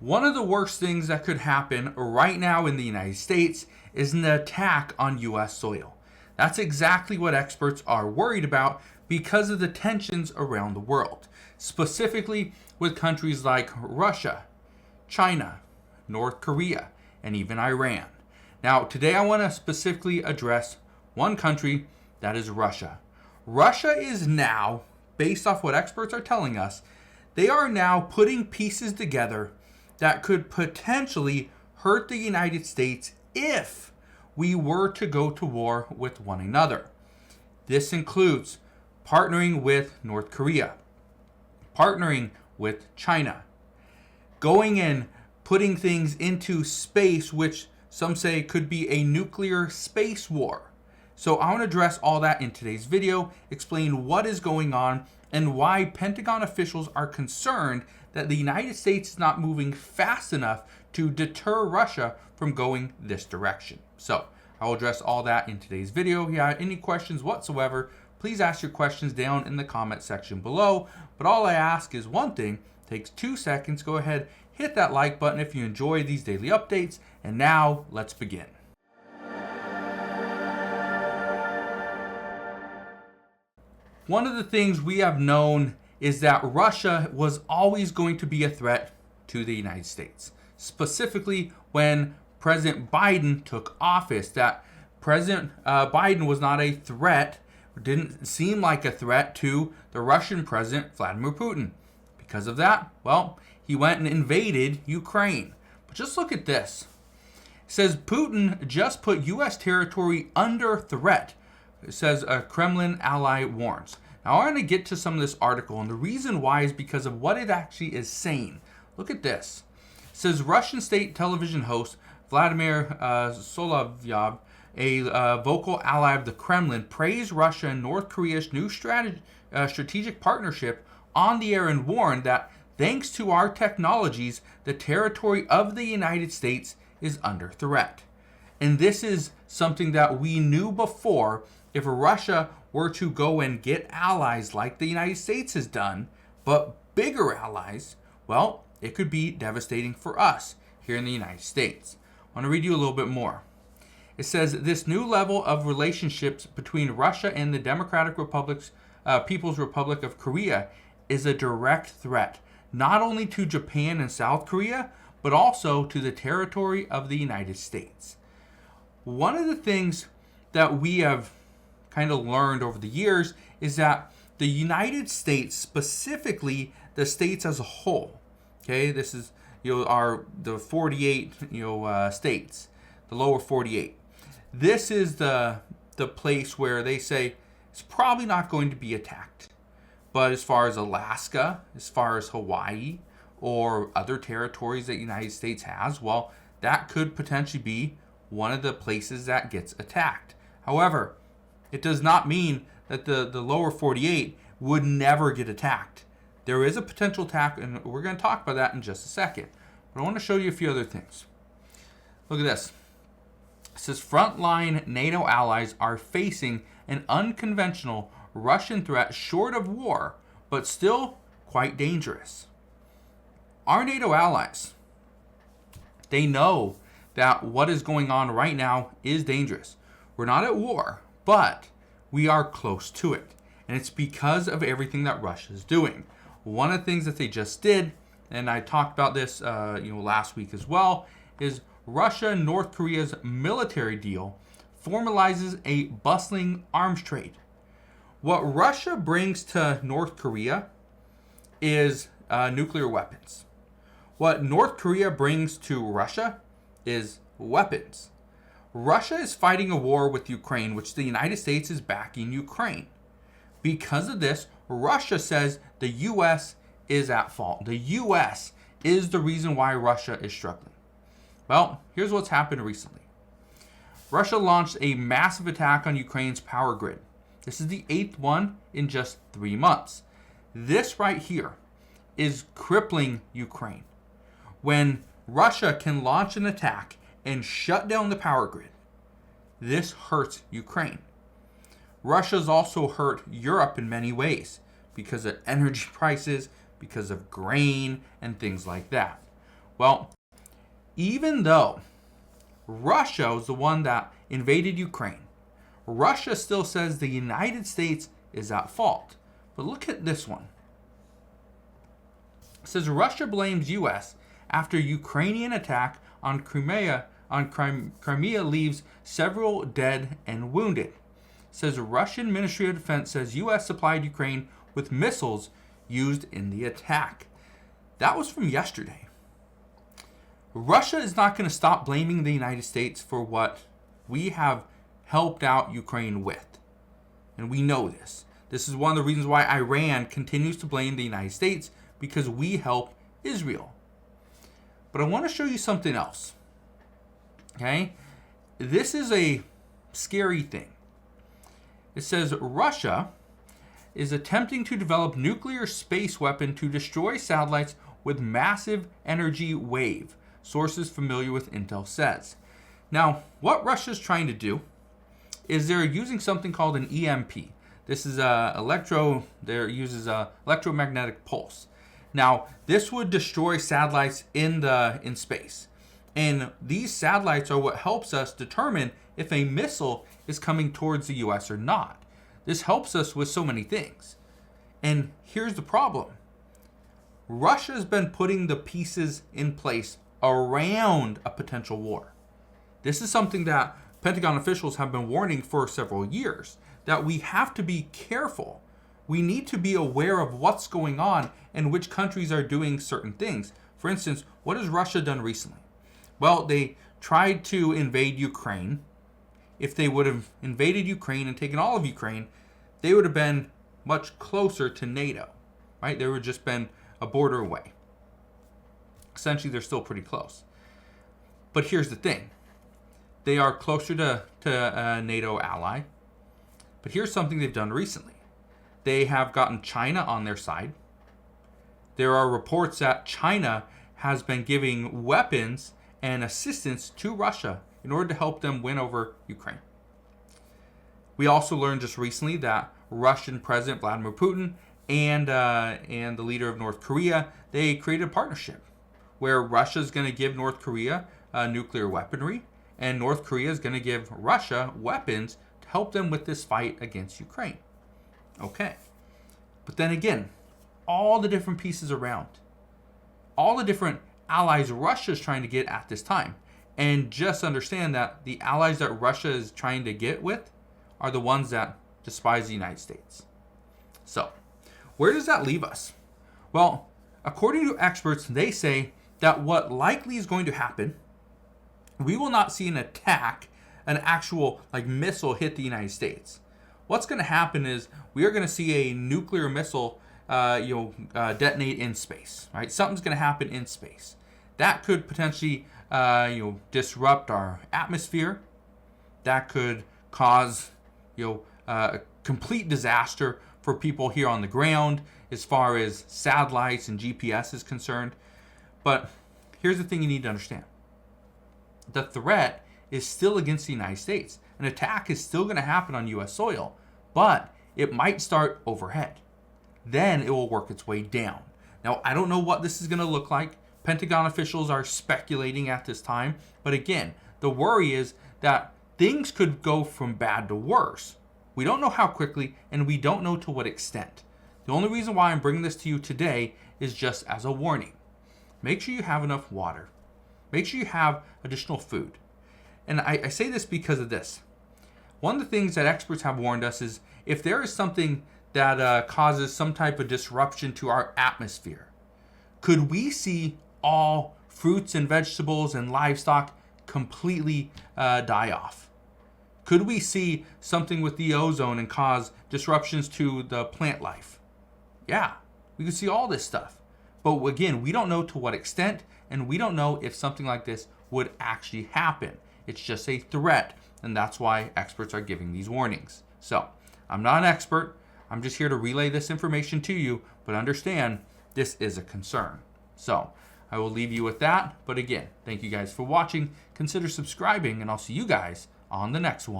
One of the worst things that could happen right now in the United States is an attack on US soil. That's exactly what experts are worried about because of the tensions around the world, specifically with countries like Russia, China, North Korea, and even Iran. Now, today I want to specifically address one country, that is Russia. Russia is now, based off what experts are telling us, they are now putting pieces together that could potentially hurt the United States if we were to go to war with one another. This includes partnering with North Korea, partnering with China, going and putting things into space, which some say could be a nuclear space war. So I want to address all that in today's video, explain what is going on and why Pentagon officials are concerned that the United States is not moving fast enough to deter Russia from going this direction. So I will address all that in today's video. If you have any questions whatsoever, please ask your questions down in the comment section below. But all I ask is one thing, takes 2 seconds. Go ahead, hit that like button if you enjoy these daily updates. And now let's begin. One of the things we have known is that Russia was always going to be a threat to the United States. Specifically, when President Biden took office, that President Biden was not a threat, didn't seem like a threat to the Russian President Vladimir Putin. Because of that, well, he went and invaded Ukraine. But just look at this. It says Putin just put U.S. territory under threat. It says a Kremlin ally warns. Now I want to get to some of this article, and the reason why is because of what it actually is saying. Look at this. It says Russian state television host Vladimir Solovyov, a vocal ally of the Kremlin, praised Russia and North Korea's new strategic partnership on the air and warned that thanks to our technologies, the territory of the United States is under threat. And this is something that we knew before. If Russia were to go and get allies like the United States has done, but bigger allies, well, it could be devastating for us here in the United States. I want to read you a little bit more. It says this new level of relationships between Russia and the Democratic People's Republic of Korea is a direct threat, not only to Japan and South Korea, but also to the territory of the United States. One of the things that we have kind of learned over the years is that the United States, specifically the states as a whole, okay, this is the 48 states, the lower 48. This is the place where they say it's probably not going to be attacked. But as far as Alaska, as far as Hawaii, or other territories that the United States has, well, that could potentially be one of the places that gets attacked. However, it does not mean that the lower 48 would never get attacked. There is a potential attack, and we're going to talk about that in just a second. But I want to show you a few other things. Look at this. It says frontline NATO allies are facing an unconventional Russian threat short of war, but still quite dangerous. Our NATO allies, they know that what is going on right now is dangerous. We're not at war, but we are close to it. And it's because of everything that Russia is doing. One of the things that they just did, and I talked about this last week as well, is Russia and North Korea's military deal formalizes a bustling arms trade. What Russia brings to North Korea is nuclear weapons. What North Korea brings to Russia is weapons. Russia is fighting a war with Ukraine, which the United States is backing Ukraine. Because of this, Russia says the U.S. is at fault. The U.S. is the reason why Russia is struggling. Well, here's what's happened recently. Russia launched a massive attack on Ukraine's power grid. This is the 8th one in just 3 months. This right here is crippling Ukraine. When Russia can launch an attack and shut down the power grid, this hurts Ukraine. Russia's also hurt Europe in many ways because of energy prices, because of grain, and things like that. Well, even though Russia was the one that invaded Ukraine, Russia still says the United States is at fault. But look at this one. It says Russia blames U.S. after Ukrainian attack on Crimea. Crimea leaves several dead and wounded. It says Russian Ministry of Defense says U.S. supplied Ukraine with missiles used in the attack. That was from yesterday. Russia is not going to stop blaming the United States for what we have helped out Ukraine with. And we know this. This is one of the reasons why Iran continues to blame the United States, because we help Israel. But I want to show you something else. Okay? This is a scary thing. It says Russia is attempting to develop nuclear space weapon to destroy satellites with massive energy wave. Sources familiar with intel says. Now, what Russia's trying to do is they're using something called an EMP. This is uses a electromagnetic pulse. Now, this would destroy satellites in space. And these satellites are what helps us determine if a missile is coming towards the US or not. This helps us with so many things. And here's the problem. Russia's been putting the pieces in place around a potential war. This is something that Pentagon officials have been warning for several years, that we have to be careful. We need to be aware of what's going on and which countries are doing certain things. For instance, what has Russia done recently? Well, they tried to invade Ukraine. If they would have invaded Ukraine and taken all of Ukraine, they would have been much closer to NATO, right? They would have just been a border away. Essentially, they're still pretty close. But here's the thing. They are closer to a NATO ally. But here's something they've done recently. They have gotten China on their side. There are reports that China has been giving weapons and assistance to Russia in order to help them win over Ukraine. We also learned just recently that Russian President Vladimir Putin and the leader of North Korea, they created a partnership where Russia is going to give North Korea nuclear weaponry, and North Korea is going to give Russia weapons to help them with this fight against Ukraine. Okay. But then again, all the different pieces around, all the different allies Russia is trying to get at this time. And just understand that the allies that Russia is trying to get with are the ones that despise the United States. So, where does that leave us? Well, according to experts, they say that what likely is going to happen, we will not see an attack, an actual missile hit the United States. What's going to happen is we are going to see a nuclear missile detonate in space, right? Something's going to happen in space. That could potentially disrupt our atmosphere. That could cause a complete disaster for people here on the ground as far as satellites and GPS is concerned. But here's the thing you need to understand. The threat is still against the United States. An attack is still going to happen on U.S. soil, but it might start overhead. Then it will work its way down. Now, I don't know what this is going to look like. Pentagon officials are speculating at this time. But again, the worry is that things could go from bad to worse. We don't know how quickly, and we don't know to what extent. The only reason why I'm bringing this to you today is just as a warning. Make sure you have enough water. Make sure you have additional food. And I say this because of this. One of the things that experts have warned us is if there is something that causes some type of disruption to our atmosphere, could we see all fruits and vegetables and livestock completely die off? Could we see something with the ozone and cause disruptions to the plant life? Yeah, we could see all this stuff. But again, we don't know to what extent, and we don't know if something like this would actually happen. It's just a threat, and that's why experts are giving these warnings. So, I'm not an expert. I'm just here to relay this information to you, but understand this is a concern. So, I will leave you with that. But again, thank you guys for watching. Consider subscribing, and I'll see you guys on the next one.